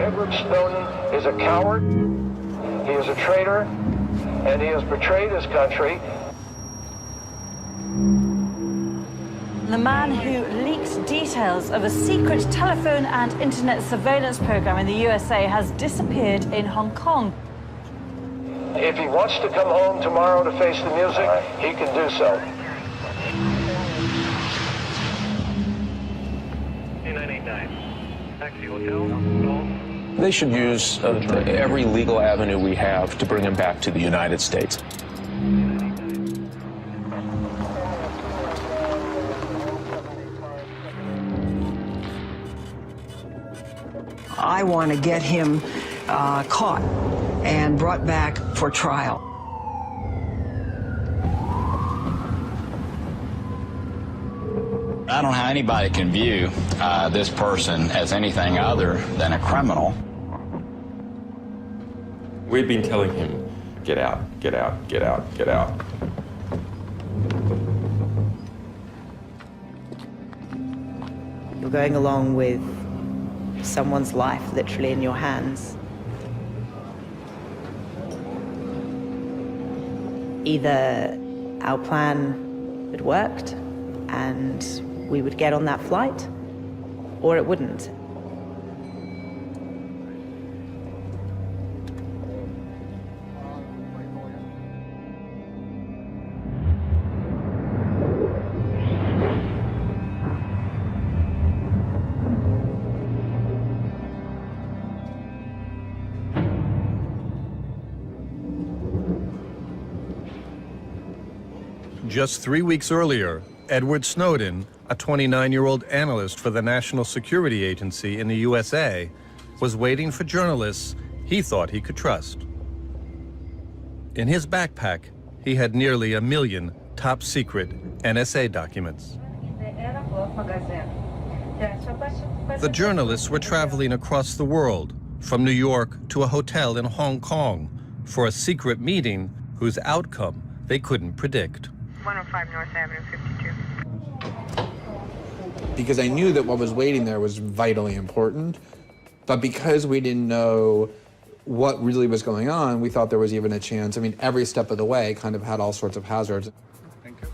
Edward Snowden is a coward, he is a traitor, and he has betrayed his country. The man who leaked details of a secret telephone and internet surveillance program in the USA has disappeared in Hong Kong. If he wants to come home tomorrow to face the music, he can do so. 989. Taxi hotel. Call. They should use every legal avenue we have to bring him back to the United States. I want to get him caught and brought back for trial. I don't know how anybody can view this person as anything other than a criminal. We've been telling him, get out, get out, get out, get out. You're going along with someone's life literally in your hands. Either our plan had worked and we would get on that flight, or it wouldn't. Just 3 weeks earlier, Edward Snowden, a 29-year-old analyst for the National Security Agency in the USA, was waiting for journalists he thought he could trust. In his backpack, he had nearly 1 million top-secret NSA documents. The journalists were traveling across the world, from New York to a hotel in Hong Kong, for a secret meeting whose outcome they couldn't predict. 105 North Avenue, 52. Because I knew that what was waiting there was vitally important, but because we didn't know what really was going on, we thought there was even a chance. I mean, every step of the way kind of had all sorts of hazards. Thank you.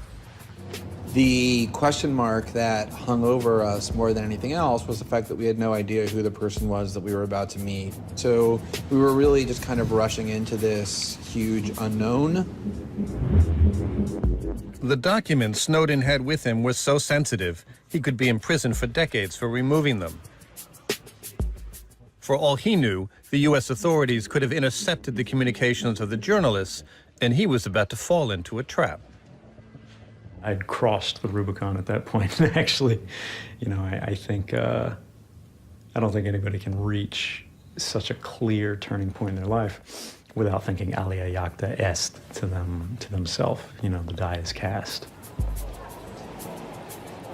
The question mark that hung over us more than anything else was the fact that we had no idea who the person was that we were about to meet. So we were really just kind of rushing into this huge unknown. The documents Snowden had with him were so sensitive, he could be imprisoned for decades for removing them. For all he knew, the U.S. authorities could have intercepted the communications of the journalists, and he was about to fall into a trap. I'd crossed the Rubicon at that point, actually. You know, I think, I don't think anybody can reach such a clear turning point in their life without thinking alia jacta est to themselves. You know, the die is cast.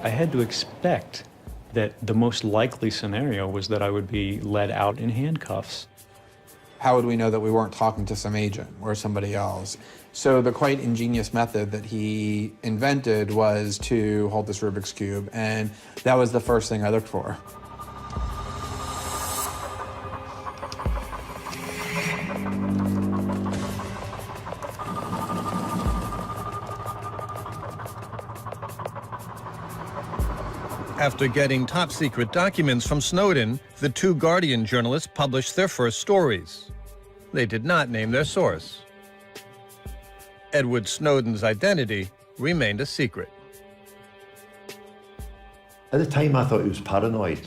I had to expect that the most likely scenario was that I would be led out in handcuffs. How would we know that we weren't talking to some agent or somebody else? So the quite ingenious method that he invented was to hold this Rubik's Cube, and that was the first thing I looked for. After getting top-secret documents from Snowden, the two Guardian journalists published their first stories. They did not name their source. Edward Snowden's identity remained a secret. At the time, I thought he was paranoid.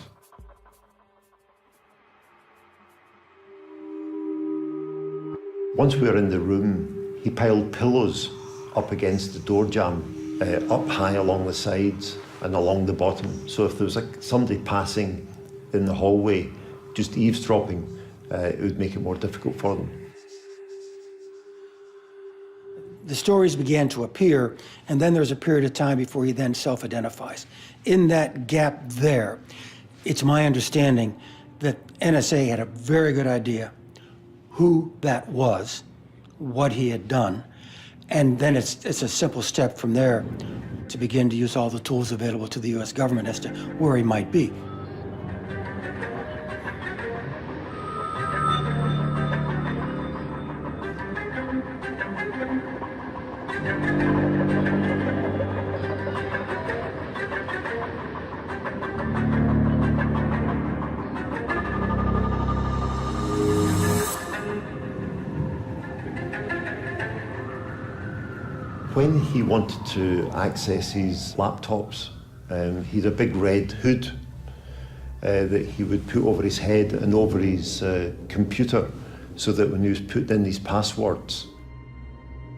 Once we were in the room, he piled pillows up against the door jamb, up high along the sides and along the bottom. So if there was somebody passing in the hallway, just eavesdropping, it would make it more difficult for them. The stories began to appear, and then there's a period of time before he then self-identifies. In that gap there, it's my understanding that NSA had a very good idea who that was, what he had done, and then it's a simple step from there to begin to use all the tools available to the U.S. government as to where he might be. When he wanted to access his laptops, he had a big red hood that he would put over his head and over his computer, so that when he was putting in these passwords,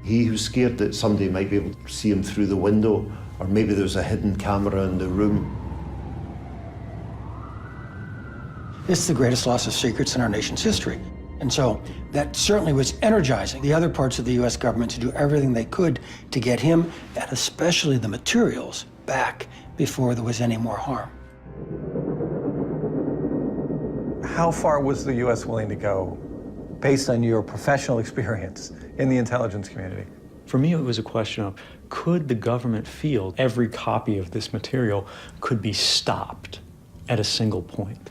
he was scared that somebody might be able to see him through the window, or maybe there was a hidden camera in the room. This is the greatest loss of secrets in our nation's history. And so that certainly was energizing the other parts of the U.S. government to do everything they could to get him, and especially the materials, back before there was any more harm. How far was the U.S. willing to go, based on your professional experience in the intelligence community? For me, it was a question of, could the government feel every copy of this material could be stopped at a single point?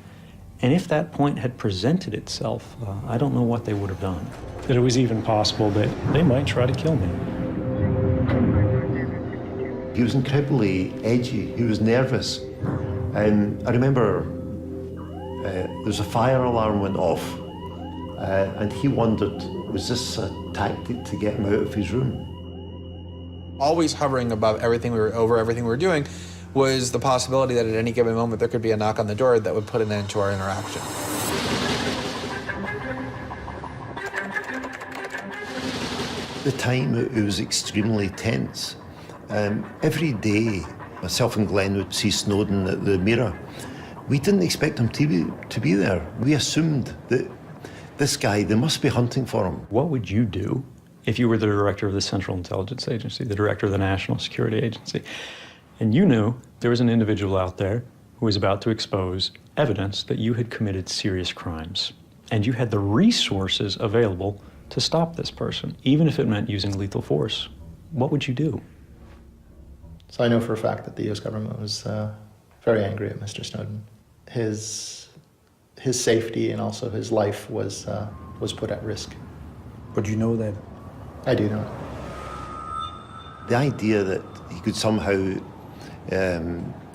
And if that point had presented itself, I don't know what they would have done. That it was even possible that they might try to kill me. He was incredibly edgy, he was nervous. And I remember there was a fire alarm went off, and he wondered, was this a tactic to get him out of his room? Always hovering above everything we were doing was the possibility that at any given moment there could be a knock on the door that would put an end to our interaction. At the time, it was extremely tense. Every day, myself and Glenn would see Snowden at the Mirror. We didn't expect him to be there. We assumed that this guy, they must be hunting for him. What would you do if you were the director of the Central Intelligence Agency, the director of the National Security Agency, and you knew there was an individual out there who was about to expose evidence that you had committed serious crimes, and you had the resources available to stop this person, even if it meant using lethal force? What would you do? So I know for a fact that the U.S. government was very angry at Mr. Snowden. His safety and also his life was put at risk. But you know that? I do know it. The idea that he could somehow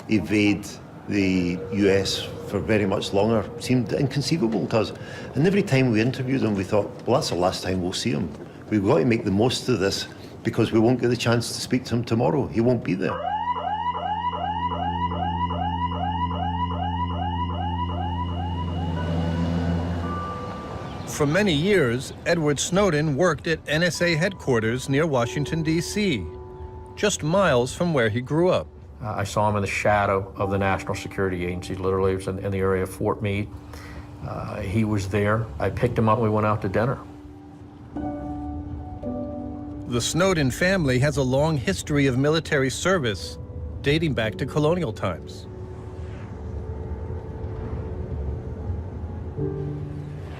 evade the US for very much longer seemed inconceivable to us. And every time we interviewed him, we thought, well, that's the last time we'll see him. We've got to make the most of this, because we won't get the chance to speak to him tomorrow. He won't be there. For many years, Edward Snowden worked at NSA headquarters near Washington, D.C., just miles from where he grew up. I saw him in the shadow of the National Security Agency. Literally, it was in the area of Fort Meade. He was there. I picked him up and we went out to dinner. The Snowden family has a long history of military service, dating back to colonial times.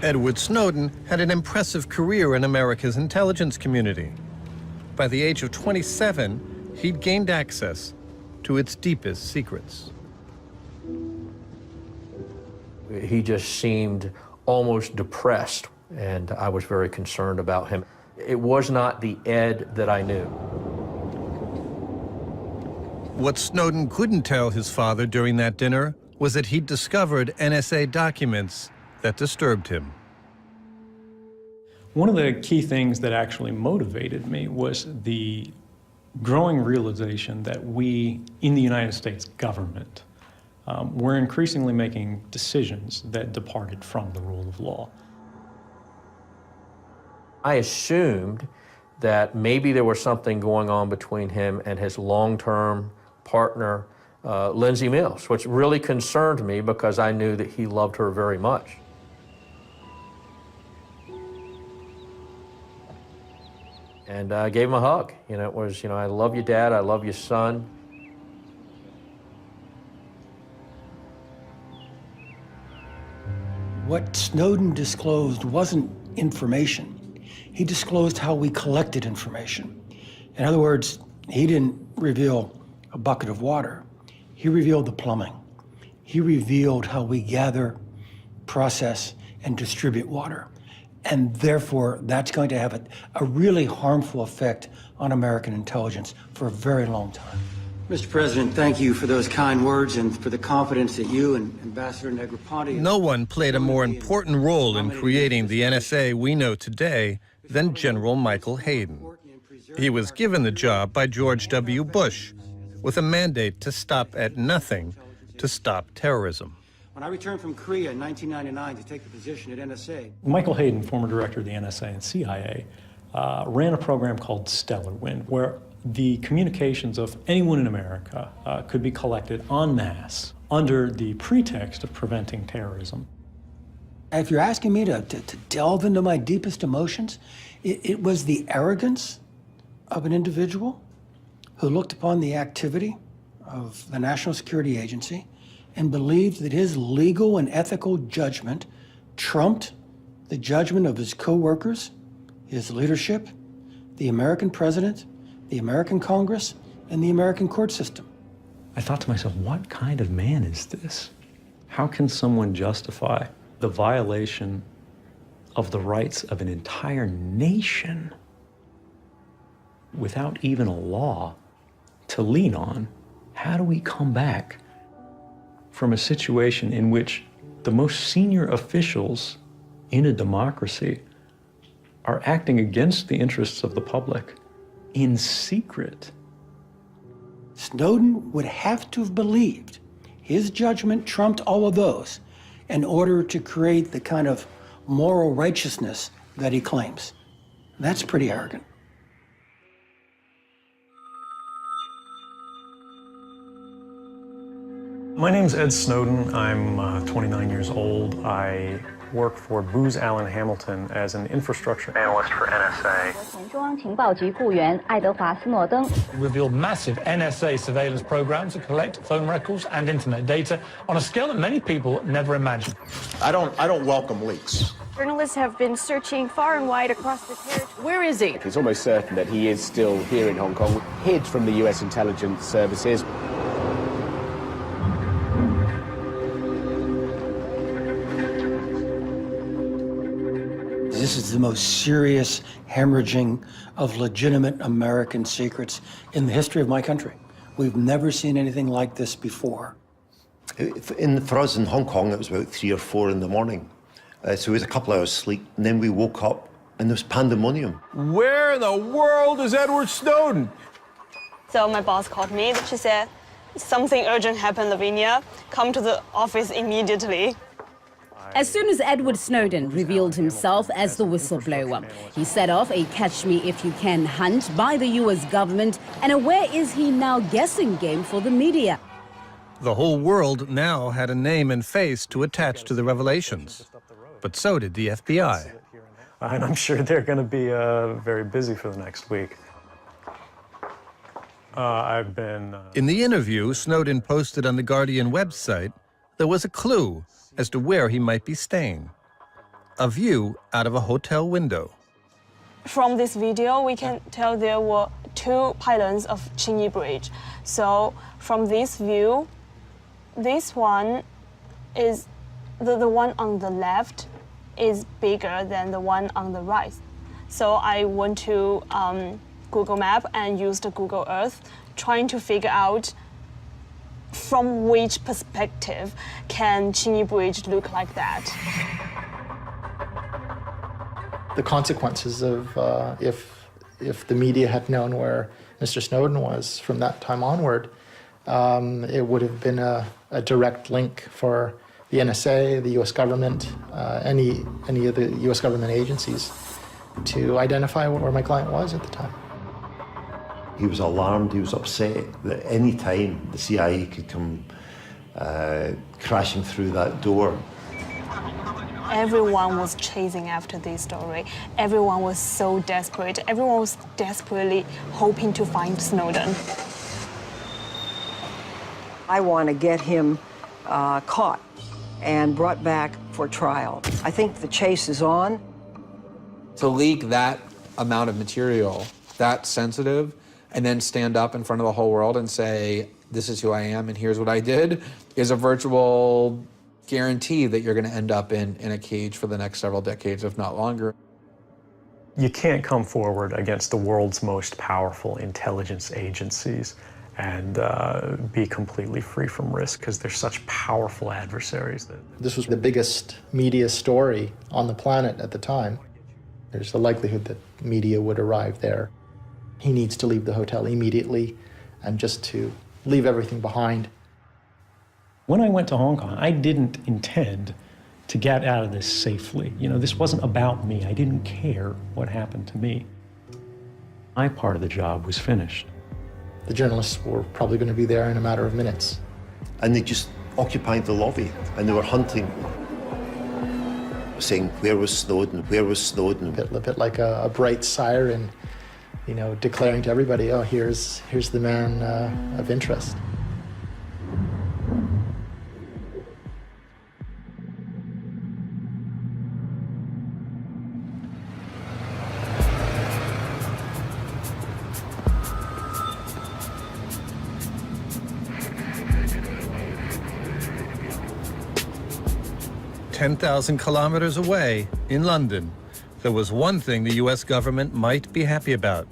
Edward Snowden had an impressive career in America's intelligence community. By the age of 27, he'd gained access to its deepest secrets. He just seemed almost depressed, and I was very concerned about him. It was not the Ed that I knew. What Snowden couldn't tell his father during that dinner was that he'd discovered NSA documents that disturbed him. One of the key things that actually motivated me was the growing realization that we, in the United States government, were increasingly making decisions that departed from the rule of law. I assumed that maybe there was something going on between him and his long-term partner, Lindsay Mills, which really concerned me because I knew that he loved her very much. And I gave him a hug. You know, it was, I love you, Dad, I love you, son. What Snowden disclosed wasn't information. He disclosed how we collected information. In other words, he didn't reveal a bucket of water. He revealed the plumbing. He revealed how we gather, process, and distribute water. And therefore, that's going to have a really harmful effect on American intelligence for a very long time. Mr. President, thank you for those kind words and for the confidence that you and Ambassador Negroponte... No one played a more important role in creating the NSA we know today than General Michael Hayden. He was given the job by George W. Bush with a mandate to stop at nothing to stop terrorism. When I returned from Korea in 1999 to take the position at NSA. Michael Hayden, former director of the NSA and CIA, ran a program called Stellar Wind, where the communications of anyone in America could be collected en masse under the pretext of preventing terrorism. If you're asking me to delve into my deepest emotions, it was the arrogance of an individual who looked upon the activity of the National Security Agency and believed that his legal and ethical judgment trumped the judgment of his co-workers, his leadership, the American president, the American Congress, and the American court system. I thought to myself, what kind of man is this? How can someone justify the violation of the rights of an entire nation without even a law to lean on? How do we come back from a situation in which the most senior officials in a democracy are acting against the interests of the public in secret? Snowden would have to have believed his judgment trumped all of those in order to create the kind of moral righteousness that he claims. That's pretty arrogant. My name's Ed Snowden. I'm 29 years old. I work for Booz Allen Hamilton as an infrastructure analyst for NSA. Revealed massive NSA surveillance programs to collect phone records and internet data on a scale that many people never imagined. I don't welcome leaks. Journalists have been searching far and wide across the territory. Where is he? It's almost certain that he is still here in Hong Kong, hid from the US intelligence services. This is the most serious hemorrhaging of legitimate American secrets in the history of my country. We've never seen anything like this before. For us in Hong Kong, it was about 3 or 4 in the morning. So we had a couple hours sleep, and then we woke up, and there was pandemonium. Where in the world is Edward Snowden? So my boss called me. She said, something urgent happened, Lavinia. Come to the office immediately. As soon as Edward Snowden revealed himself as the whistleblower, he set off a catch-me-if-you-can hunt by the US government and a where is he now guessing game for the media. The whole world now had a name and face to attach to the revelations, but so did the FBI. And I'm sure they're going to be very busy for the next week. I've been... In the interview Snowden posted on the Guardian website, there was a clue as to where he might be staying. A view out of a hotel window. From this video, we can tell there were 2 pylons of Qingyi Bridge. So from this view, this one is, the one on the left is bigger than the one on the right. So I went to Google Map and used Google Earth, trying to figure out from which perspective can Qingyi Bridge look like that. The consequences of if the media had known where Mr. Snowden was from that time onward, it would have been a direct link for the NSA, the U.S. government, any of the U.S. government agencies to identify where my client was at the time. He was alarmed, he was upset that any time the CIA could come crashing through that door. Everyone was chasing after this story. Everyone was so desperate. Everyone was desperately hoping to find Snowden. I want to get him caught and brought back for trial. I think the chase is on. To leak that amount of material, that sensitive, and then stand up in front of the whole world and say, this is who I am and here's what I did, is a virtual guarantee that you're going to end up in a cage for the next several decades, if not longer. You can't come forward against the world's most powerful intelligence agencies and be completely free from risk because they're such powerful adversaries. This was the biggest media story on the planet at the time. There's a likelihood that media would arrive there. he needs to leave the hotel immediately and just to leave everything behind. When I went to Hong Kong, I didn't intend to get out of this safely. You know, this wasn't about me. I didn't care what happened to me. My part of the job was finished. The journalists were probably going to be there in a matter of minutes. And they just occupied the lobby, and they were hunting, saying, where was Snowden, where was Snowden? A bit like a bright siren, you know, declaring to everybody, oh, here's the man of interest. Ten 10,000 kilometers away, in London, there was one thing the US government might be happy about.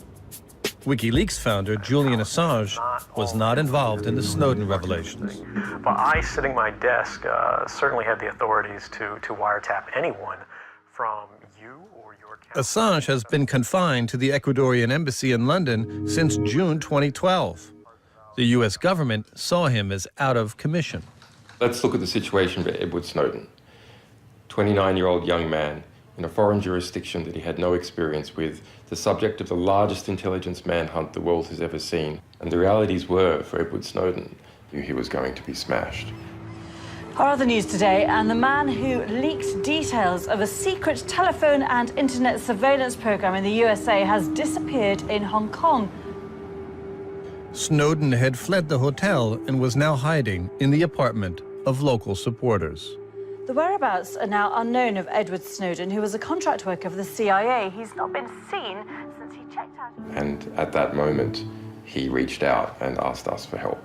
WikiLeaks founder Julian Assange was not involved in the Snowden revelations. But I, sitting at my desk, certainly had the authorities to wiretap anyone from you or your counsel. Assange has been confined to the Ecuadorian embassy in London since June 2012. The US government saw him as out of commission. Let's look at the situation for Edward Snowden. 29-year-old young man in a foreign jurisdiction that he had no experience with, the subject of the largest intelligence manhunt the world has ever seen. And the realities were, for Edward Snowden, he was going to be smashed. Our other news today, and the man who leaked details of a secret telephone and internet surveillance program in the USA has disappeared in Hong Kong. Snowden had fled the hotel and was now hiding in the apartment of local supporters. The whereabouts are now unknown of Edward Snowden, who was a contract worker for the CIA. He's not been seen since he checked out. And at that moment, he reached out and asked us for help.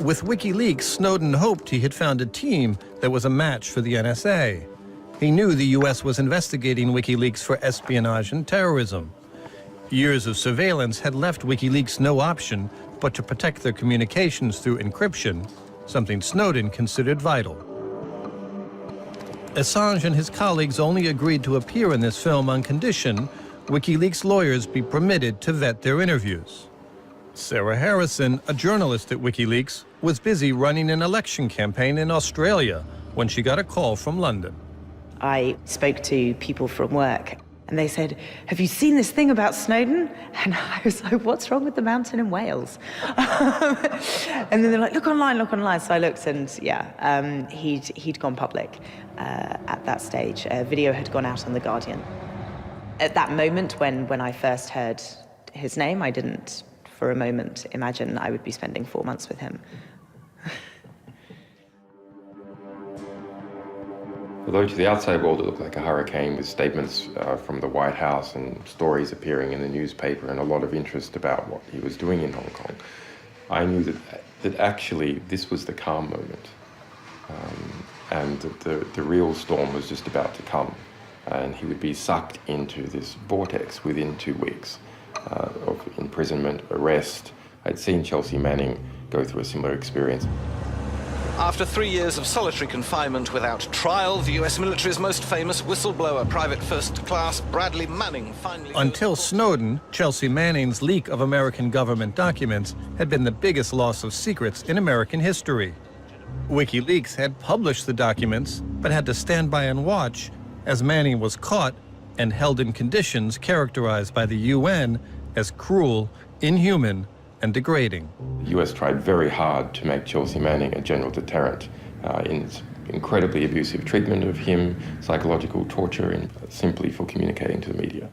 With WikiLeaks, Snowden hoped he had found a team that was a match for the NSA. He knew the US was investigating WikiLeaks for espionage and terrorism. Years of surveillance had left WikiLeaks no option but to protect their communications through encryption, something Snowden considered vital. Assange and his colleagues only agreed to appear in this film on condition WikiLeaks lawyers be permitted to vet their interviews. Sarah Harrison, a journalist at WikiLeaks, was busy running an election campaign in Australia when she got a call from London. I spoke to people from work, and they said, "Have you seen this thing about Snowden?" And I was like, "What's wrong with the mountain in Wales?" And then they're like, look online. So I looked, and yeah, he'd gone public at that stage. A video had gone out on The Guardian. At that moment, when I first heard his name, I didn't for a moment imagine I would be spending 4 months with him. Although to the outside world it looked like a hurricane with statements from the White House and stories appearing in the newspaper and a lot of interest about what he was doing in Hong Kong, I knew that actually this was the calm moment, and that the real storm was just about to come, and he would be sucked into this vortex within 2 weeks of imprisonment, arrest. I'd seen Chelsea Manning go through a similar experience. After 3 years of solitary confinement without trial, the US military's most famous whistleblower, Private First Class Bradley Manning, finally... Until Snowden, Chelsea Manning's leak of American government documents had been the biggest loss of secrets in American history. WikiLeaks had published the documents, but had to stand by and watch as Manning was caught and held in conditions characterized by the UN as cruel, inhuman, and degrading. The US tried very hard to make Chelsea Manning a general deterrent in its incredibly abusive treatment of him, psychological torture, and simply for communicating to the media.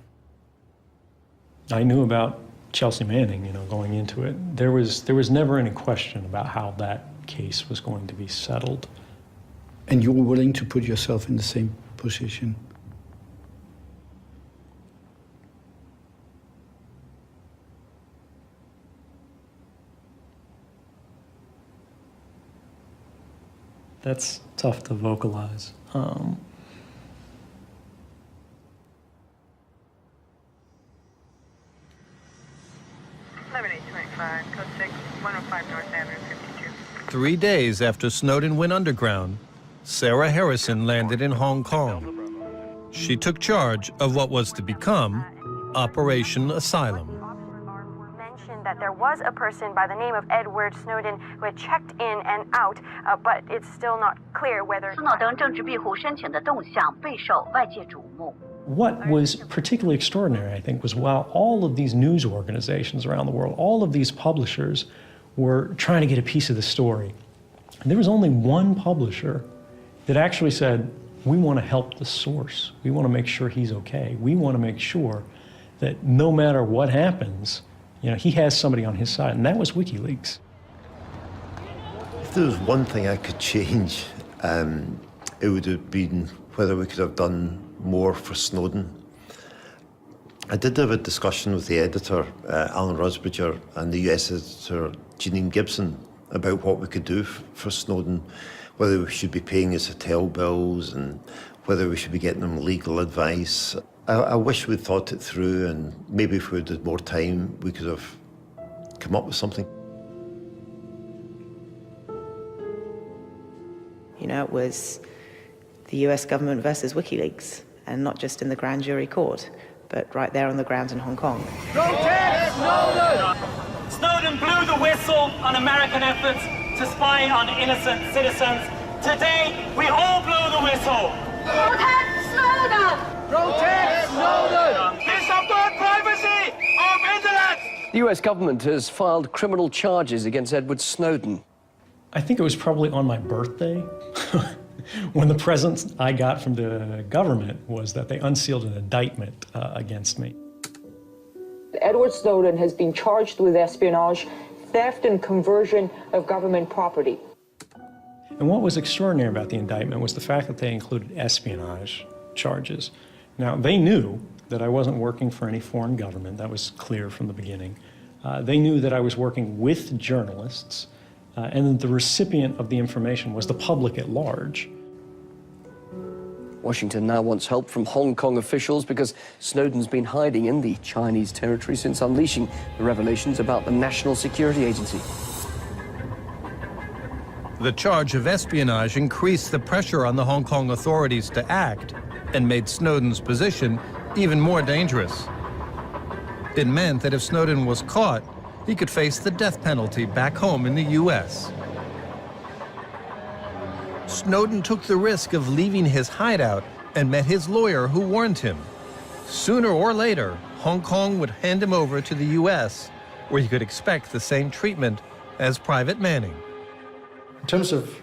I knew about Chelsea Manning, going into it. There was never any question about how that case was going to be settled. And you were willing to put yourself in the same position? That's tough to vocalize. 11825, code 6, 105 North Avenue, 52. 3 days after Snowden went underground, Sarah Harrison landed in Hong Kong. She took charge of what was to become Operation Asylum. Mentioned that there was a person by the name of Edward Snowden who had checked in and out, but it's still not clear whether. What was particularly extraordinary, I think, was while all of these news organizations around the world, all of these publishers were trying to get a piece of the story, there was only one publisher that actually said, we want to help the source. We want to make sure he's okay. We want to make sure that no matter what happens, you know, he has somebody on his side, and that was WikiLeaks. If there was one thing I could change, it would have been whether we could have done more for Snowden. I did have a discussion with the editor, Alan Rusbridger, and the US editor, Janine Gibson, about what we could do for Snowden, whether we should be paying his hotel bills and whether we should be getting him legal advice. I wish we'd thought it through, and maybe if we had more time, we could have come up with something. You know, it was the US government versus WikiLeaks, and not just in the grand jury court, but right there on the ground in Hong Kong. Protect Snowden! Snowden blew the whistle on American efforts to spy on innocent citizens. Today, we all blow the whistle. Protect Snowden! Protect Snowden! This about privacy of internet! The US government has filed criminal charges against Edward Snowden. I think it was probably on my birthday when the present I got from the government was that they unsealed an indictment against me. Edward Snowden has been charged with espionage, theft and conversion of government property. And what was extraordinary about the indictment was the fact that they included espionage charges. Now, they knew that I wasn't working for any foreign government. That was clear from the beginning. They knew that I was working with journalists, and that the recipient of the information was the public at large. Washington now wants help from Hong Kong officials because Snowden's been hiding in the Chinese territory since unleashing the revelations about the National Security Agency. The charge of espionage increased the pressure on the Hong Kong authorities to act and made Snowden's position even more dangerous. It meant that if Snowden was caught, he could face the death penalty back home in the US. Snowden took the risk of leaving his hideout and met his lawyer, who warned him. Sooner or later, Hong Kong would hand him over to the US, where he could expect the same treatment as Private Manning. In terms of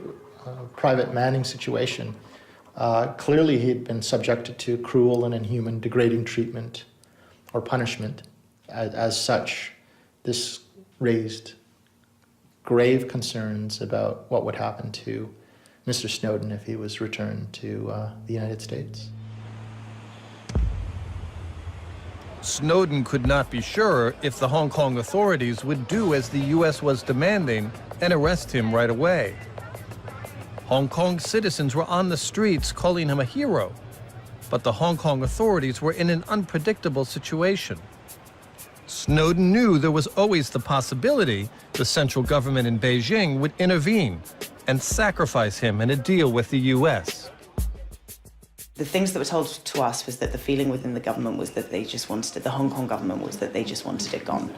Private Manning's situation, clearly he had been subjected to cruel and inhuman, degrading treatment or punishment. As such, this raised grave concerns about what would happen to Mr. Snowden if he was returned to the United States. Snowden could not be sure if the Hong Kong authorities would do as the US was demanding and arrest him right away. Hong Kong citizens were on the streets calling him a hero, but the Hong Kong authorities were in an unpredictable situation. Snowden knew there was always the possibility the central government in Beijing would intervene and sacrifice him in a deal with the US. The things that were told to us was that the feeling within the government was that they just wanted it, the Hong Kong government was that they just wanted it gone.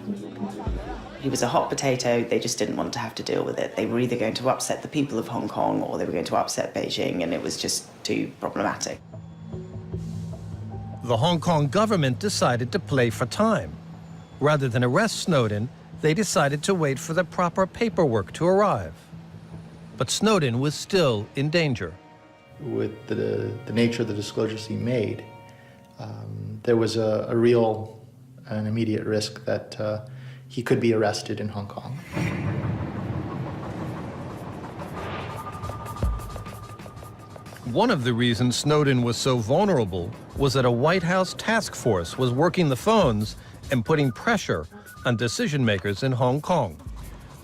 He was a hot potato, they just didn't want to have to deal with it. They were either going to upset the people of Hong Kong or they were going to upset Beijing, and it was just too problematic. The Hong Kong government decided to play for time. Rather than arrest Snowden, they decided to wait for the proper paperwork to arrive. But Snowden was still in danger. With the nature of the disclosures he made, there was a real and immediate risk that he could be arrested in Hong Kong. One of the reasons Snowden was so vulnerable was that a White House task force was working the phones and putting pressure on decision makers in Hong Kong.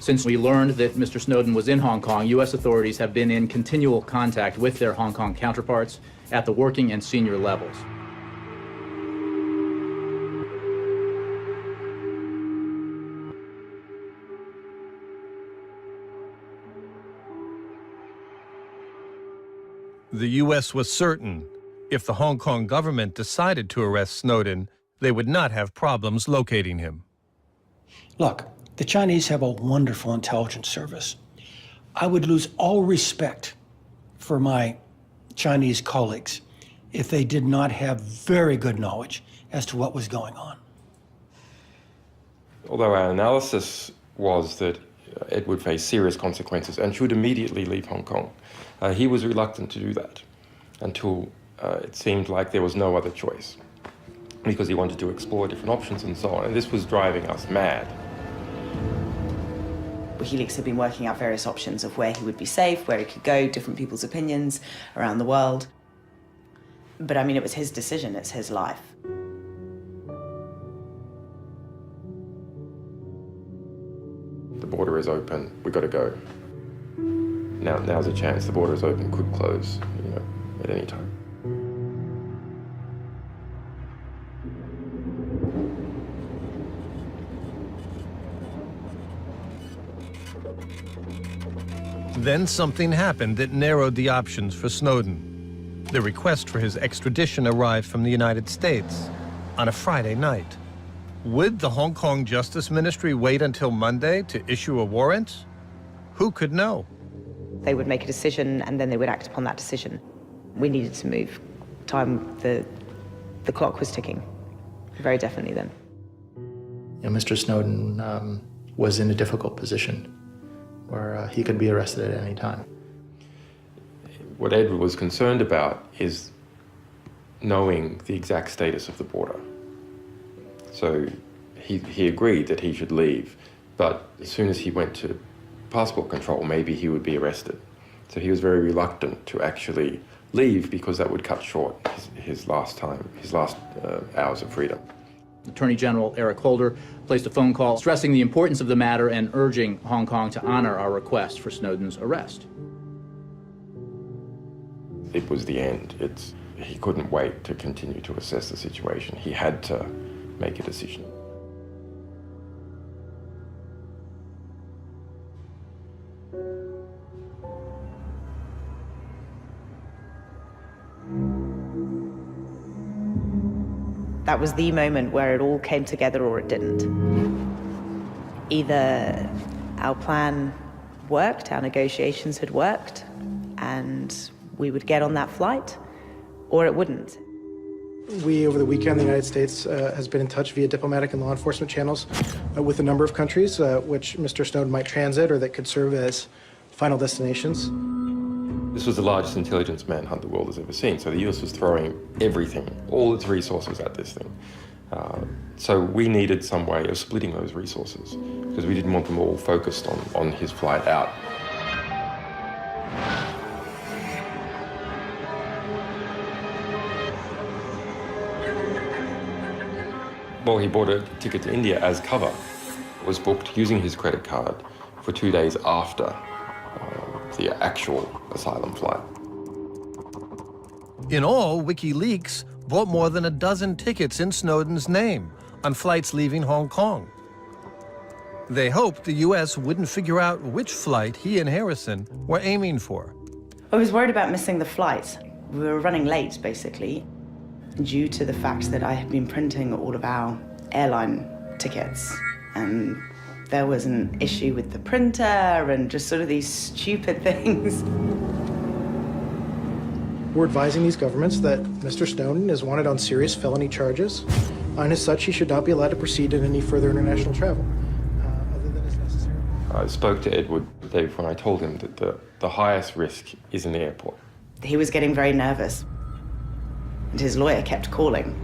Since we learned that Mr. Snowden was in Hong Kong, U.S. authorities have been in continual contact with their Hong Kong counterparts at the working and senior levels. The U.S. was certain if the Hong Kong government decided to arrest Snowden, they would not have problems locating him. Look, the Chinese have a wonderful intelligence service. I would lose all respect for my Chinese colleagues if they did not have very good knowledge as to what was going on. Although our analysis was that Ed would face serious consequences and should immediately leave Hong Kong, he was reluctant to do that until it seemed like there was no other choice, because he wanted to explore different options and so on, and this was driving us mad. WikiLeaks had been working out various options of where he would be safe, where he could go, different people's opinions around the world. But I mean, it was his decision, it's his life. The border is open, we've got to go. Now's a chance, the border is open, could close, at any time. Then something happened that narrowed the options for Snowden. The request for his extradition arrived from the United States on a Friday night. Would the Hong Kong Justice Ministry wait until Monday to issue a warrant? Who could know? They would make a decision and then they would act upon that decision. We needed to move. The clock was ticking, very definitely then. Mr. Snowden was in a difficult position where he could be arrested at any time. What Edward was concerned about is knowing the exact status of the border. So he agreed that he should leave, but as soon as he went to passport control, maybe he would be arrested. So he was very reluctant to actually leave because that would cut short his last hours of freedom. Attorney General Eric Holder placed a phone call stressing the importance of the matter and urging Hong Kong to honor our request for Snowden's arrest. It was the end. He couldn't wait to continue to assess the situation. He had to make a decision. That was the moment where it all came together or it didn't. Either our plan worked, our negotiations had worked, and we would get on that flight, or it wouldn't. We, over the weekend, the United States has been in touch via diplomatic and law enforcement channels with a number of countries which Mr. Snowden might transit or that could serve as final destinations. This was the largest intelligence manhunt the world has ever seen, so the US was throwing everything, all its resources at this thing. So we needed some way of splitting those resources, because we didn't want them all focused on his flight out. Well, he bought a ticket to India as cover. It was booked using his credit card for 2 days after the actual asylum flight. In all, WikiLeaks bought more than a dozen tickets in Snowden's name on flights leaving Hong Kong. They hoped the U.S. wouldn't figure out which flight he and Harrison were aiming for. I was worried about missing the flight. We were running late, basically, due to the fact that I had been printing all of our airline tickets, and there was an issue with the printer and just sort of these stupid things. We're advising these governments that Mr. Snowden is wanted on serious felony charges, and as such, he should not be allowed to proceed in any further international travel, other than is necessary. I spoke to Edward, Dave, when I told him that the highest risk is in the airport. He was getting very nervous, and his lawyer kept calling.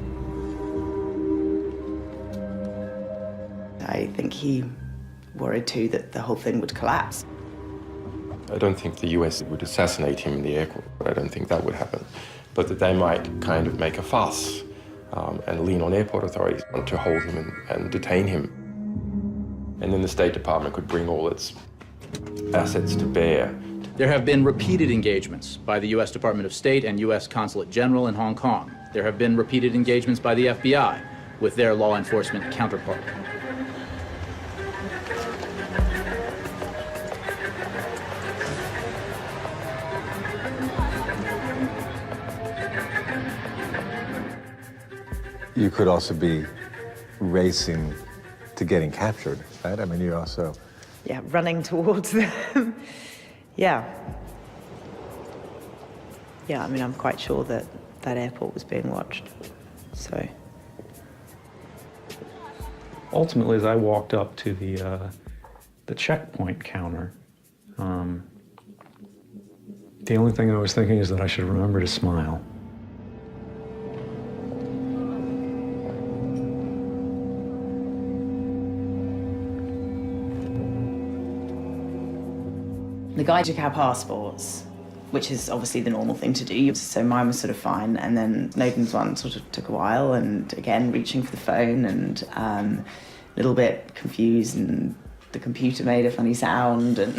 I think he worried too that the whole thing would collapse. I don't think the US would assassinate him in the airport. I don't think that would happen. But that they might kind of make a fuss and lean on airport authorities to hold him and detain him. And then the State Department could bring all its assets to bear. There have been repeated engagements by the U.S. Department of State and U.S. Consulate General in Hong Kong. There have been repeated engagements by the FBI with their law enforcement counterpart. You could also be racing to getting captured, right? I mean, you also... Yeah, running towards them. Yeah. Yeah, I mean, I'm quite sure that that airport was being watched, so... Ultimately, as I walked up to the checkpoint counter, the only thing I was thinking is that I should remember to smile. The guy took our passports, which is obviously the normal thing to do. So mine was sort of fine, and then Snowden's one sort of took a while, and again, reaching for the phone, and a little bit confused, and the computer made a funny sound, and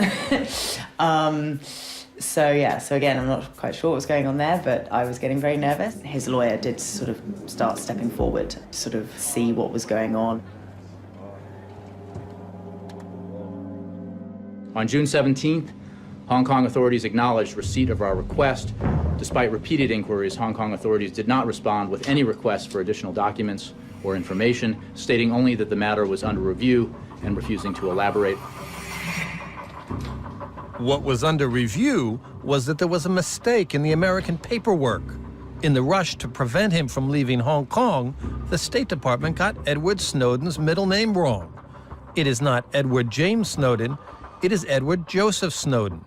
so again, I'm not quite sure what was going on there, but I was getting very nervous. His lawyer did sort of start stepping forward to sort of see what was going on. On June 17th, Hong Kong authorities acknowledged receipt of our request. Despite repeated inquiries, Hong Kong authorities did not respond with any requests for additional documents or information, stating only that the matter was under review and refusing to elaborate. What was under review was that there was a mistake in the American paperwork. In the rush to prevent him from leaving Hong Kong, the State Department got Edward Snowden's middle name wrong. It is not Edward James Snowden, it is Edward Joseph Snowden.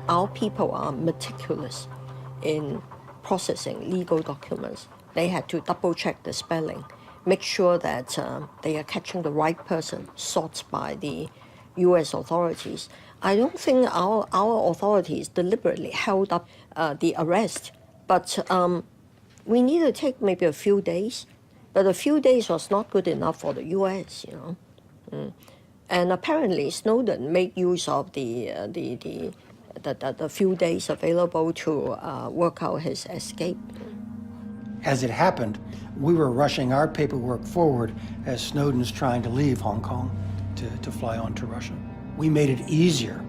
Our people are meticulous in processing legal documents. They had to double-check the spelling, make sure that they are catching the right person, sought by the U.S. authorities. I don't think our authorities deliberately held up the arrest, but we need to take maybe a few days. But a few days was not good enough for the U.S., you know. And apparently Snowden made use of the few days available to work out his escape. As it happened, we were rushing our paperwork forward as Snowden's trying to leave Hong Kong to fly on to Russia. We made it easier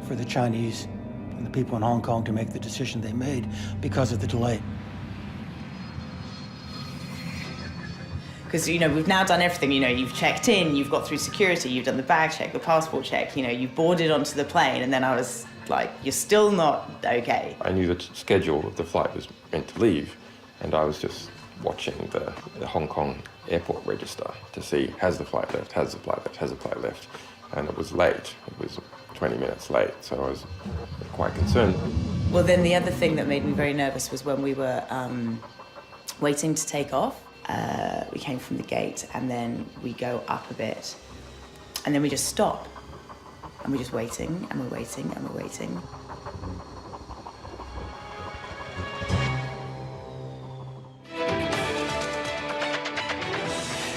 for the Chinese and the people in Hong Kong to make the decision they made because of the delay. Because, you know, we've now done everything. You know, you've checked in, you've got through security, you've done the bag check, the passport check, you know, you've boarded onto the plane, and then I was like, you're still not okay. I knew the schedule of the flight was meant to leave, and I was just watching the Hong Kong airport register to see, has the flight left, has the flight left, has the flight left? And it was late. It was 20 minutes late, so I was quite concerned. Well, then the other thing that made me very nervous was when we were waiting to take off. We came from the gate, and then we go up a bit, and then we just stop, and we're just waiting, and we're waiting, and we're waiting.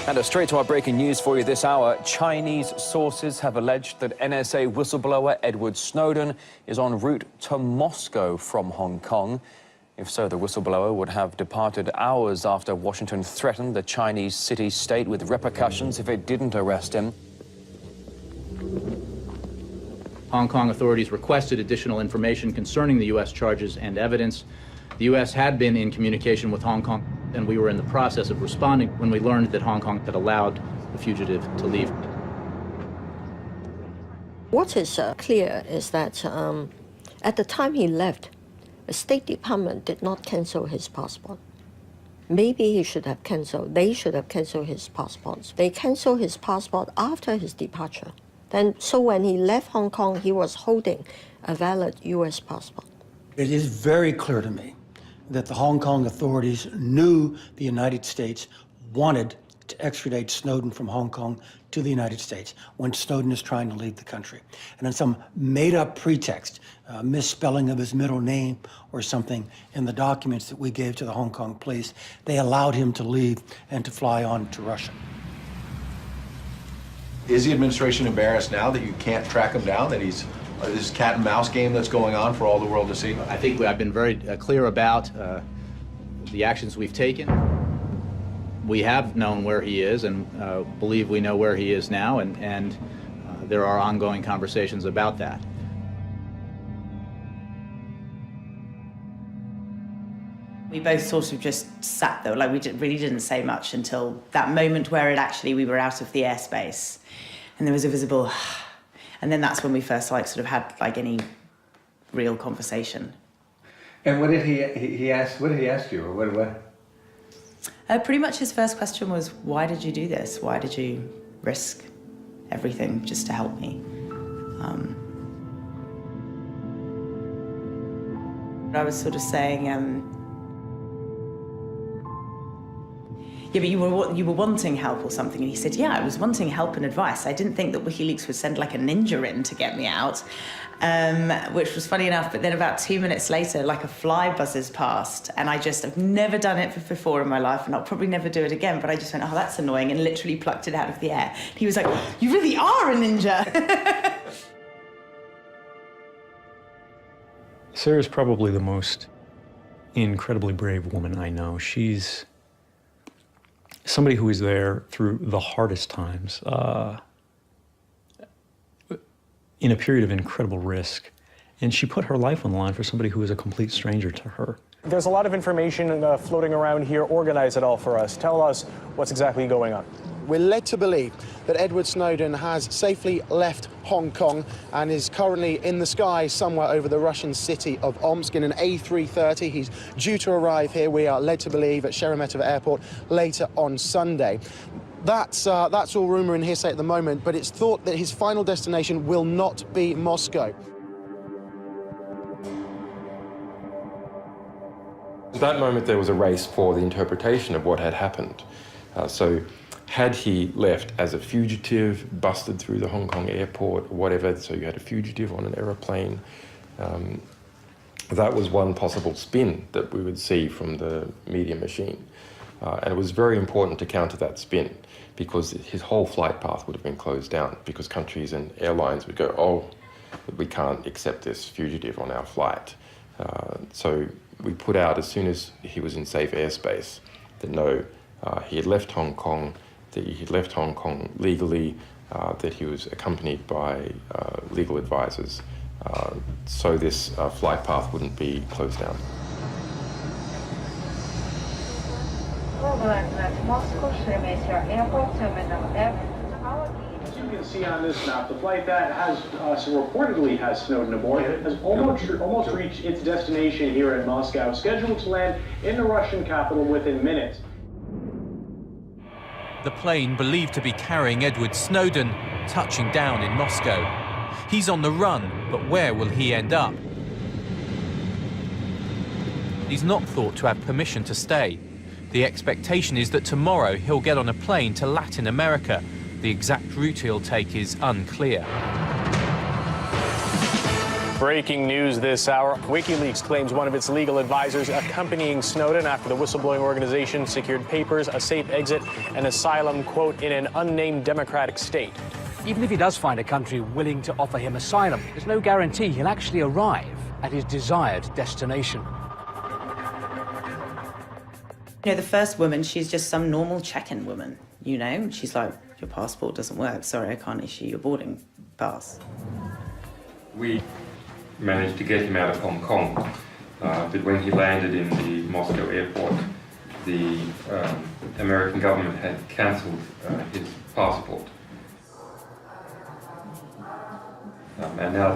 And straight to our breaking news for you this hour. Chinese sources have alleged that NSA whistleblower Edward Snowden is en route to Moscow from Hong Kong. If so, the whistleblower would have departed hours after Washington threatened the Chinese city-state with repercussions if it didn't arrest him. Hong Kong authorities requested additional information concerning the U.S. charges and evidence. The U.S. had been in communication with Hong Kong, and we were in the process of responding when we learned that Hong Kong had allowed the fugitive to leave. What is clear is that at the time he left, the State Department did not cancel his passport. Maybe he should have canceled, they should have canceled his passports. They canceled his passport after his departure. So when he left Hong Kong, he was holding a valid U.S. passport. It is very clear to me that the Hong Kong authorities knew the United States wanted to extradite Snowden from Hong Kong to the United States when Snowden is trying to leave the country. And on some made-up pretext, misspelling of his middle name or something in the documents that we gave to the Hong Kong police, they allowed him to leave and to fly on to Russia. Is the administration embarrassed now that you can't track him down, that he's this cat and mouse game that's going on for all the world to see? I think I've been very clear about the actions we've taken. We have known where he is and believe we know where he is now, and there are ongoing conversations about that. We both sort of just sat there, like we really didn't say much until that moment where we were out of the airspace, and there was a visible, and then that's when we first sort of had any real conversation. And what did he ask? What did he ask you, or what? Pretty much his first question was, "Why did you do this? Why did you risk everything just to help me?" I was sort of saying, yeah, but you were wanting help or something. And he said, yeah, I was wanting help and advice. I didn't think that WikiLeaks would send like a ninja in to get me out, which was funny enough. But then about 2 minutes later, like a fly buzzes past. And I've never done it before in my life, and I'll probably never do it again. But I just went, oh, that's annoying, and literally plucked it out of the air. He was like, you really are a ninja. Sarah's probably the most incredibly brave woman I know. She's somebody who is there through the hardest times, in a period of incredible risk. And she put her life on the line for somebody who is a complete stranger to her. There's a lot of information floating around here. Organize it all for us. Tell us what's exactly going on. We're led to believe that Edward Snowden has safely left Hong Kong and is currently in the sky somewhere over the Russian city of Omsk in an A330. He's due to arrive here, we are led to believe, at Sheremetyevo Airport later on Sunday. That's all rumour and hearsay at the moment, but it's thought that his final destination will not be Moscow. At that moment, there was a race for the interpretation of what had happened. So had he left as a fugitive, busted through the Hong Kong airport, or whatever, so you had a fugitive on an aeroplane, that was one possible spin that we would see from the media machine. And it was very important to counter that spin, because his whole flight path would have been closed down, because countries and airlines would go, oh, we can't accept this fugitive on our flight. So we put out, as soon as he was in safe airspace, that no, he had left Hong Kong, that he had left Hong Kong legally, that he was accompanied by legal advisors, so this flight path wouldn't be closed down. As you can see on this map, the flight that reportedly has Snowden aboard has almost reached its destination here in Moscow, scheduled to land in the Russian capital within minutes. The plane believed to be carrying Edward Snowden touching down in Moscow. He's on the run, but where will he end up? He's not thought to have permission to stay. The expectation is that tomorrow he'll get on a plane to Latin America. The exact route he'll take is unclear. Breaking news this hour. WikiLeaks claims one of its legal advisors accompanying Snowden after the whistleblowing organization secured papers, a safe exit, and asylum, quote, in an unnamed democratic state. Even if he does find a country willing to offer him asylum, there's no guarantee he'll actually arrive at his desired destination. You know, the first woman, she's just some normal check-in woman, you know? She's like, your passport doesn't work. Sorry, I can't issue your boarding pass. We managed to get him out of Hong Kong, but when he landed in the Moscow airport, the American government had cancelled his passport. And now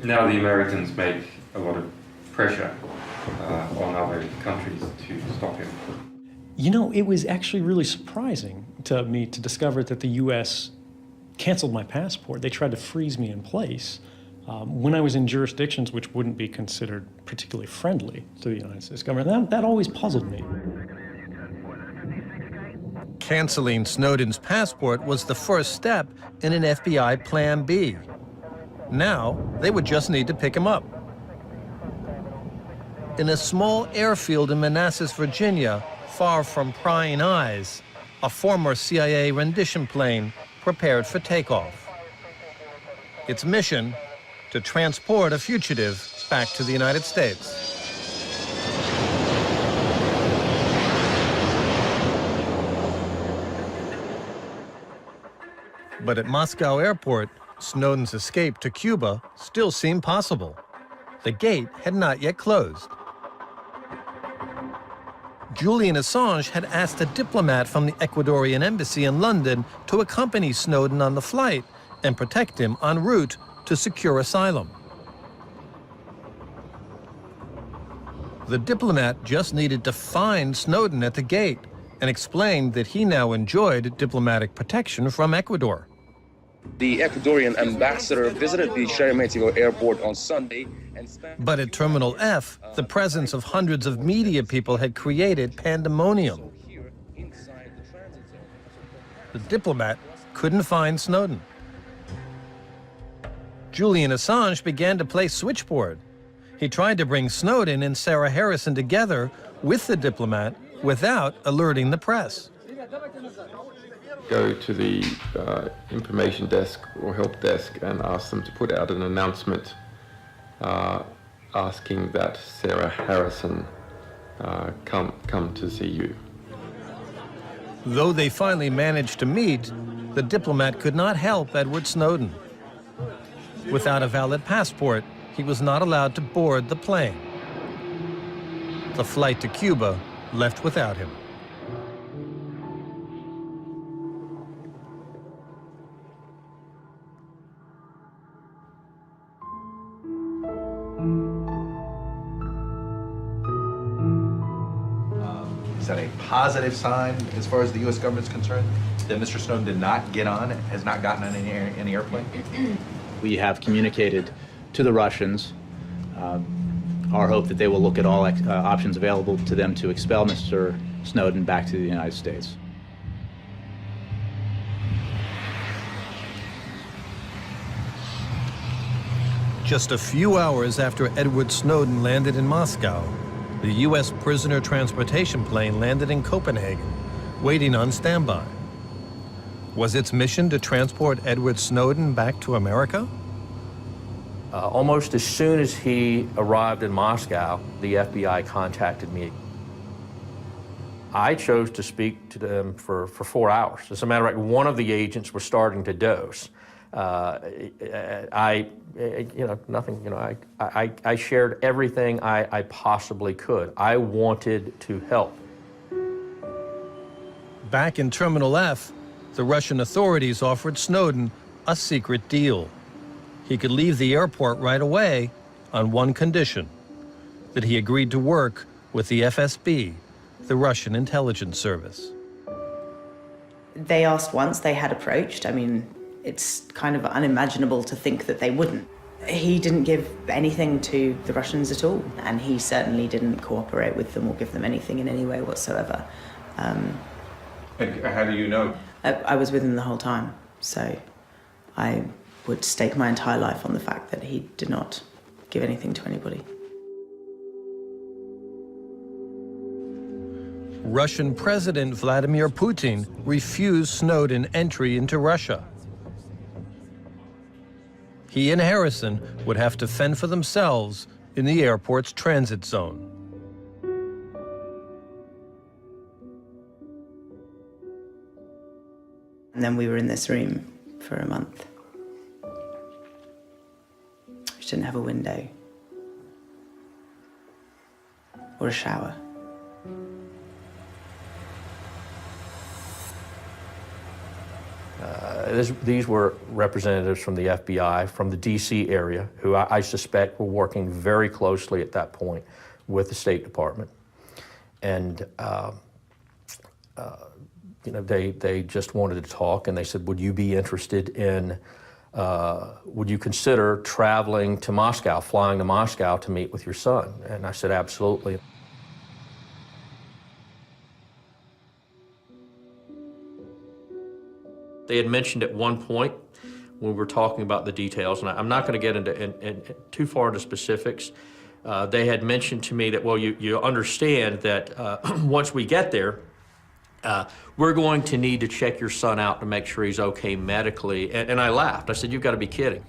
now the Americans make a lot of pressure on other countries to stop him. You know, it was actually really surprising to me to discover that the U.S. canceled my passport. They tried to freeze me in place when I was in jurisdictions which wouldn't be considered particularly friendly to the United States government. That always puzzled me. Canceling Snowden's passport was the first step in an FBI Plan B. Now, they would just need to pick him up. In a small airfield in Manassas, Virginia, far from prying eyes, a former CIA rendition plane prepared for takeoff. Its mission, to transport a fugitive back to the United States. But at Moscow airport, Snowden's escape to Cuba still seemed possible. The gate had not yet closed. Julian Assange had asked a diplomat from the Ecuadorian embassy in London to accompany Snowden on the flight and protect him en route to secure asylum. The diplomat just needed to find Snowden at the gate and explained that he now enjoyed diplomatic protection from Ecuador. The Ecuadorian ambassador visited the Sheremetyevo airport on Sunday and spent... But at Terminal F, the presence of hundreds of media people had created pandemonium. The diplomat couldn't find Snowden. Julian Assange began to play switchboard. He tried to bring Snowden and Sarah Harrison together with the diplomat without alerting the press. Go to the information desk or help desk and ask them to put out an announcement asking that Sarah Harrison come to see you. Though they finally managed to meet, the diplomat could not help Edward Snowden. Without a valid passport, he was not allowed to board the plane. The flight to Cuba left without him. Is that a positive sign as far as the U.S. government's concerned that Mr. Snowden did not get on, has not gotten on any airplane? We have communicated to the Russians our hope that they will look at all options available to them to expel Mr. Snowden back to the United States. Just a few hours after Edward Snowden landed in Moscow, the U.S. prisoner transportation plane landed in Copenhagen, waiting on standby. Was its mission to transport Edward Snowden back to America? Almost as soon as he arrived in Moscow, the FBI contacted me. I chose to speak to them for 4 hours. As a matter of fact, one of the agents was starting to doze. I shared everything I possibly could. I wanted to help. Back in Terminal F, the Russian authorities offered Snowden a secret deal. He could leave the airport right away on one condition, that he agreed to work with the FSB, the Russian intelligence service. They asked once, they had approached. I mean, it's kind of unimaginable to think that they wouldn't. He didn't give anything to the Russians at all, and he certainly didn't cooperate with them or give them anything in any way whatsoever. And how do you know? I was with him the whole time, so I would stake my entire life on the fact that he did not give anything to anybody. Russian President Vladimir Putin refused Snowden entry into Russia. He and Harrison would have to fend for themselves in the airport's transit zone. And then we were in this room for a month, which didn't have a window or a shower. These were representatives from the FBI, from the D.C. area, who I suspect were working very closely at that point with the State Department. And they just wanted to talk, and they said, would you be interested in, would you consider traveling to Moscow, flying to Moscow to meet with your son? And I said, absolutely. They had mentioned at one point when we were talking about the details, and I'm not going to get into too far into specifics, they had mentioned to me that, well, you understand that once we get there, we're going to need to check your son out to make sure he's okay medically. And I laughed. I said, you've got to be kidding.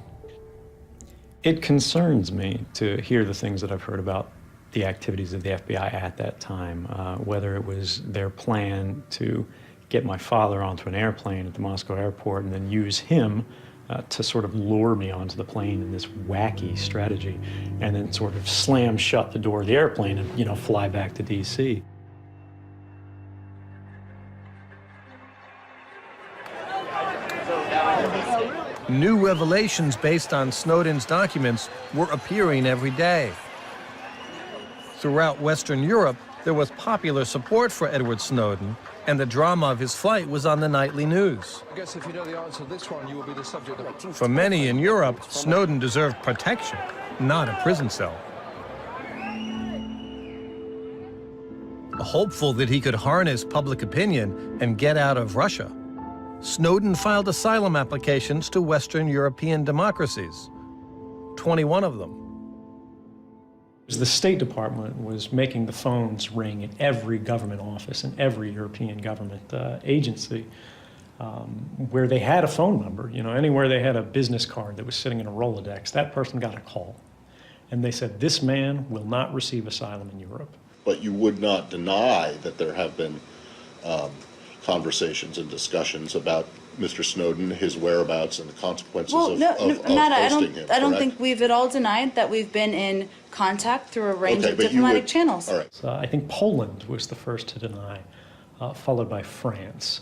It concerns me to hear the things that I've heard about the activities of the FBI at that time, whether it was their plan to get my father onto an airplane at the Moscow airport and then use him to sort of lure me onto the plane in this wacky strategy, and then sort of slam shut the door of the airplane and, fly back to D.C. New revelations based on Snowden's documents were appearing every day. Throughout Western Europe, there was popular support for Edward Snowden, and the drama of his flight was on the nightly news. I guess if you know the answer to this one, you will be the subject of... For many in Europe, Snowden deserved protection, not a prison cell. Hopeful that he could harness public opinion and get out of Russia, Snowden filed asylum applications to Western European democracies, 21 of them. The State Department was making the phones ring in every government office and every European government agency where they had a phone number. You know, anywhere they had a business card that was sitting in a Rolodex, that person got a call. And they said, this man will not receive asylum in Europe. But you would not deny that there have been conversations and discussions about Mr. Snowden, his whereabouts, and the consequences of hosting him. I don't think we've at all denied that we've been in contact through a range of diplomatic channels. All right. So I think Poland was the first to deny, followed by France.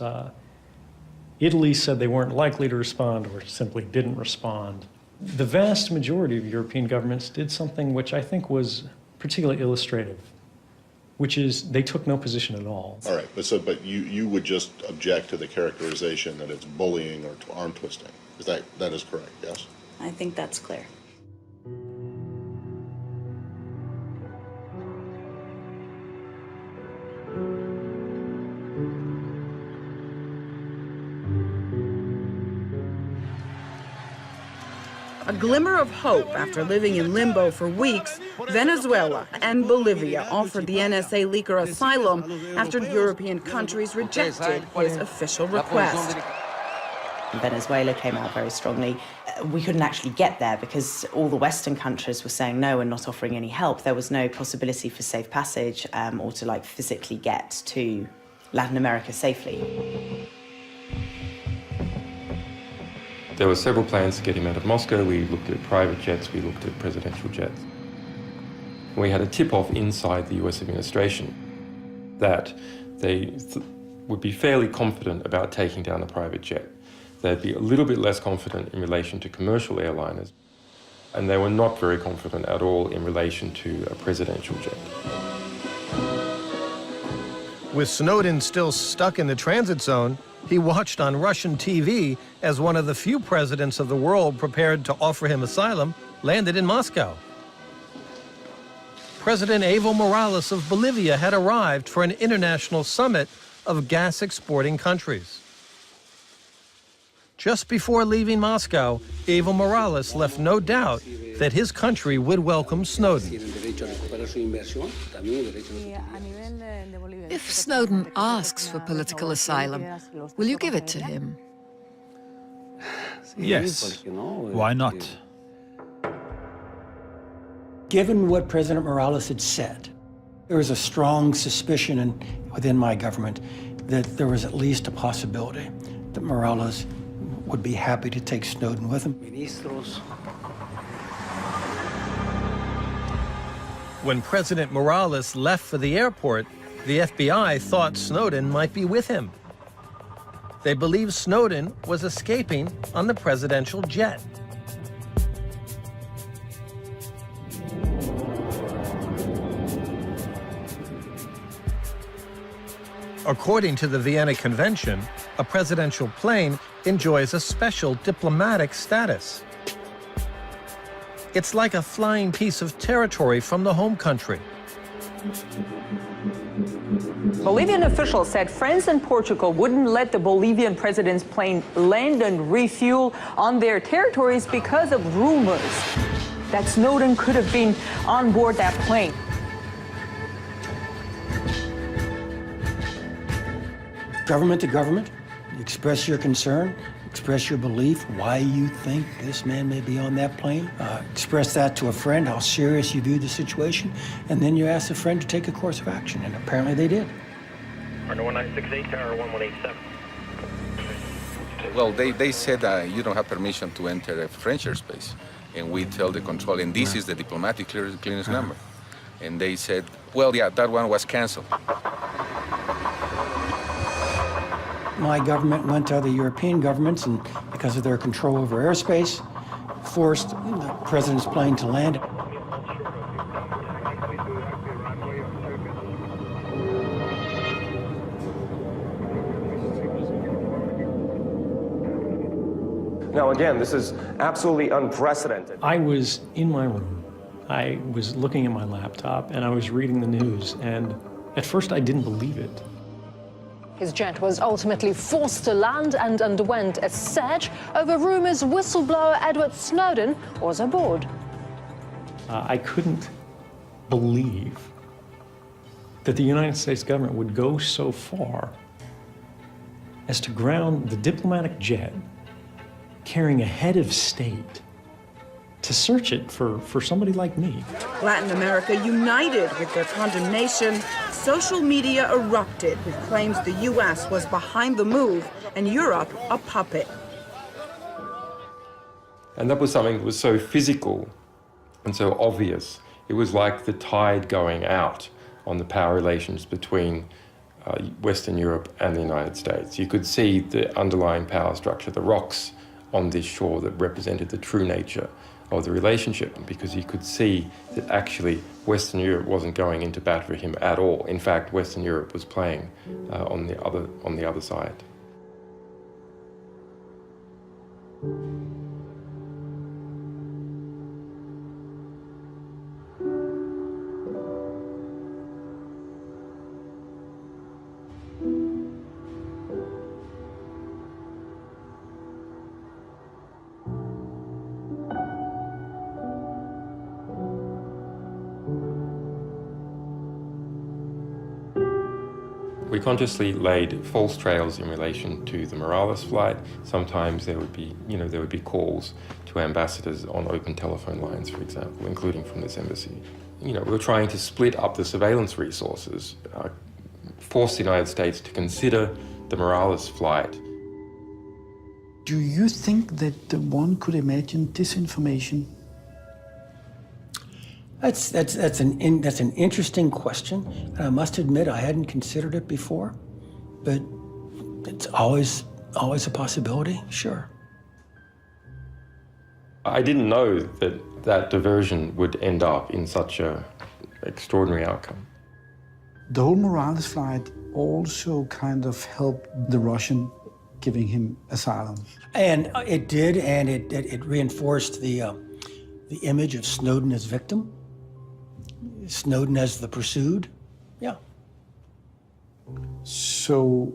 Italy said they weren't likely to respond or simply didn't respond. The vast majority of European governments did something which I think was particularly illustrative, which is they took no position at all. All right, but you would just object to the characterization that it's bullying or arm twisting. That is correct, yes? I think that's clear. A glimmer of hope after living in limbo for weeks, Venezuela and Bolivia offered the NSA leaker asylum after European countries rejected his official request. Venezuela came out very strongly. We couldn't actually get there because all the Western countries were saying no and not offering any help. There was no possibility for safe passage or to physically get to Latin America safely. There were several plans to get him out of Moscow. We looked at private jets, we looked at presidential jets. We had a tip-off inside the US administration that they would be fairly confident about taking down a private jet. They'd be a little bit less confident in relation to commercial airliners, and they were not very confident at all in relation to a presidential jet. With Snowden still stuck in the transit zone, he watched on Russian TV as one of the few presidents of the world prepared to offer him asylum landed in Moscow. President Evo Morales of Bolivia had arrived for an international summit of gas-exporting countries. Just before leaving Moscow, Evo Morales left no doubt that his country would welcome Snowden. If Snowden asks for political asylum, will you give it to him? Yes. Why not? Given what President Morales had said, there was a strong suspicion within my government that there was at least a possibility that Morales would be happy to take Snowden with him. When President Morales left for the airport, the FBI thought Snowden might be with him. They believed Snowden was escaping on the presidential jet. According to the Vienna Convention, a presidential plane enjoys a special diplomatic status. It's like a flying piece of territory from the home country. Bolivian officials said France and Portugal wouldn't let the Bolivian president's plane land and refuel on their territories because of rumors that Snowden could have been on board that plane. Government to government, express your concern, express your belief, why you think this man may be on that plane. Express that to a friend, how serious you view the situation, and then you ask the friend to take a course of action, and apparently they did. Partner 1968, Tower 1187. Well, they said you don't have permission to enter a French airspace, and we tell the control, and this is the diplomatic clearance number. And they said, well, yeah, that one was canceled. My government went to other European governments and because of their control over airspace, forced the president's plane to land. Now, again, this is absolutely unprecedented. I was in my room. I was looking at my laptop and I was reading the news, and at first I didn't believe it. His jet was ultimately forced to land and underwent a search over rumors whistleblower Edward Snowden was aboard. I couldn't believe that the United States government would go so far as to ground the diplomatic jet carrying a head of state to search it for somebody like me. Latin America united with their condemnation. Social media erupted with claims the U.S. was behind the move and Europe a puppet. And that was something that was so physical and so obvious. It was like the tide going out on the power relations between Western Europe and the United States. You could see the underlying power structure, the rocks on this shore that represented the true nature of the relationship, because you could see that actually Western Europe wasn't going into bat for him at all. In fact, Western Europe was playing on the other side. We consciously laid false trails in relation to the Morales flight. Sometimes there would be calls to ambassadors on open telephone lines, for example, including from this embassy. We were trying to split up the surveillance resources, force the United States to consider the Morales flight. Do you think that one could imagine disinformation? That's an interesting question, and I must admit I hadn't considered it before, but it's always a possibility, sure. I didn't know that diversion would end up in such an extraordinary outcome. The whole Morales flight also kind of helped the Russian giving him asylum. And it did, and it reinforced the image of Snowden as victim. Snowden as the pursued, yeah. So,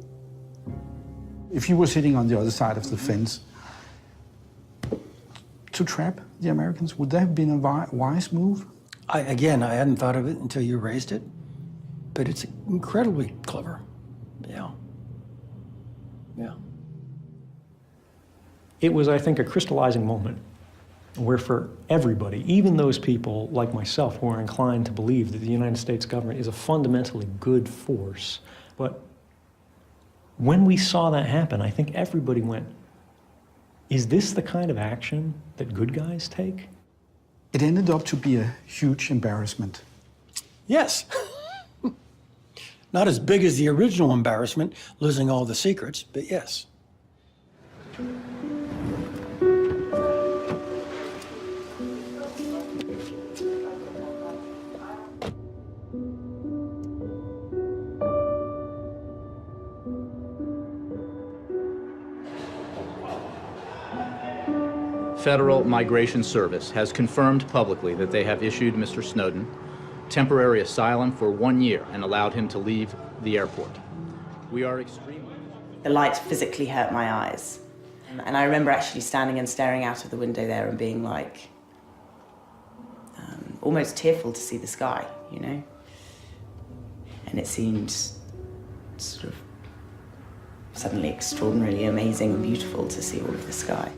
if you were sitting on the other side of the fence, to trap the Americans, would that have been a wise move? I hadn't thought of it until you raised it, but it's incredibly clever, yeah. Yeah. It was, I think, a crystallizing moment where for everybody, even those people like myself who are inclined to believe that the United States government is a fundamentally good force, but when we saw that happen, I think everybody went, is this the kind of action that good guys take? It ended up to be a huge embarrassment. Yes. Not as big as the original embarrassment, losing all the secrets, but yes. Federal Migration Service has confirmed publicly that they have issued Mr. Snowden temporary asylum for 1 year and allowed him to leave the airport. We are extremely... The light physically hurt my eyes. And I remember actually standing and staring out of the window there and being like, almost tearful to see the sky, you know? And it seemed sort of suddenly extraordinarily amazing and beautiful to see all of the sky.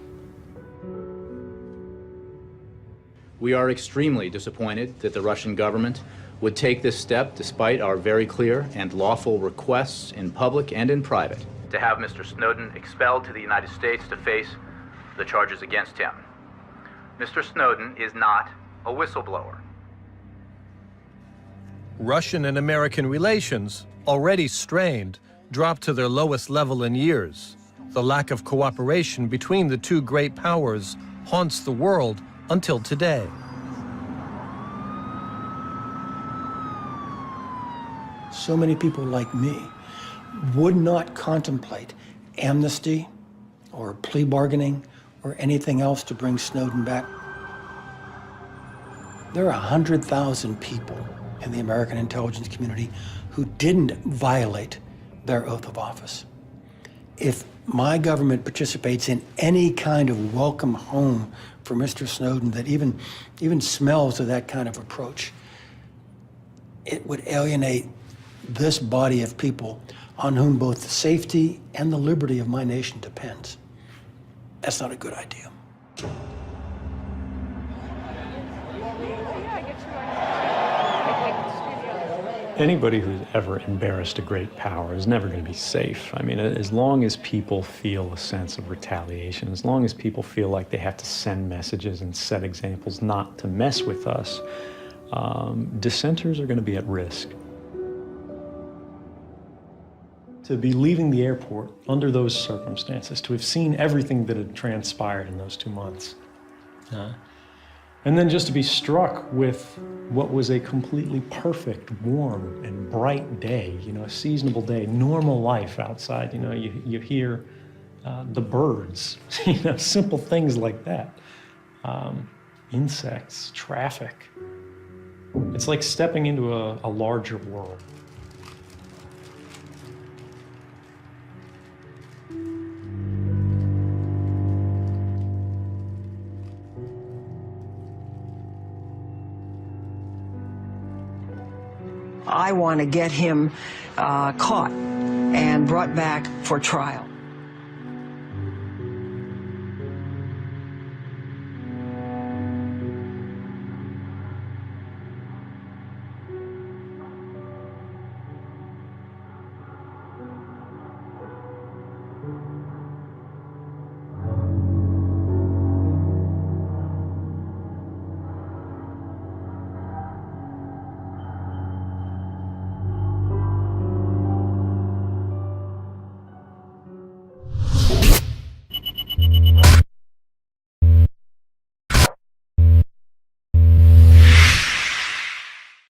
We are extremely disappointed that the Russian government would take this step despite our very clear and lawful requests in public and in private to have Mr. Snowden expelled to the United States to face the charges against him. Mr. Snowden is not a whistleblower. Russian and American relations, already strained, dropped to their lowest level in years. The lack of cooperation between the two great powers haunts the world until today. So many people like me would not contemplate amnesty or plea bargaining or anything else to bring Snowden back. There are 100,000 people in the American intelligence community who didn't violate their oath of office. If my government participates in any kind of welcome home for Mr. Snowden that even smells of that kind of approach, it would alienate this body of people on whom both the safety and the liberty of my nation depends. That's not a good idea. Anybody who's ever embarrassed a great power is never going to be safe. I mean, as long as people feel a sense of retaliation, as long as people feel like they have to send messages and set examples not to mess with us, dissenters are going to be at risk. To be leaving the airport under those circumstances, to have seen everything that had transpired in those 2 months, and then just to be struck with what was a completely perfect, warm, and bright day, you know, a seasonable day, normal life outside. You know, you hear the birds, you know, simple things like that. Insects, traffic. It's like stepping into a larger world. I want to get him caught and brought back for trial.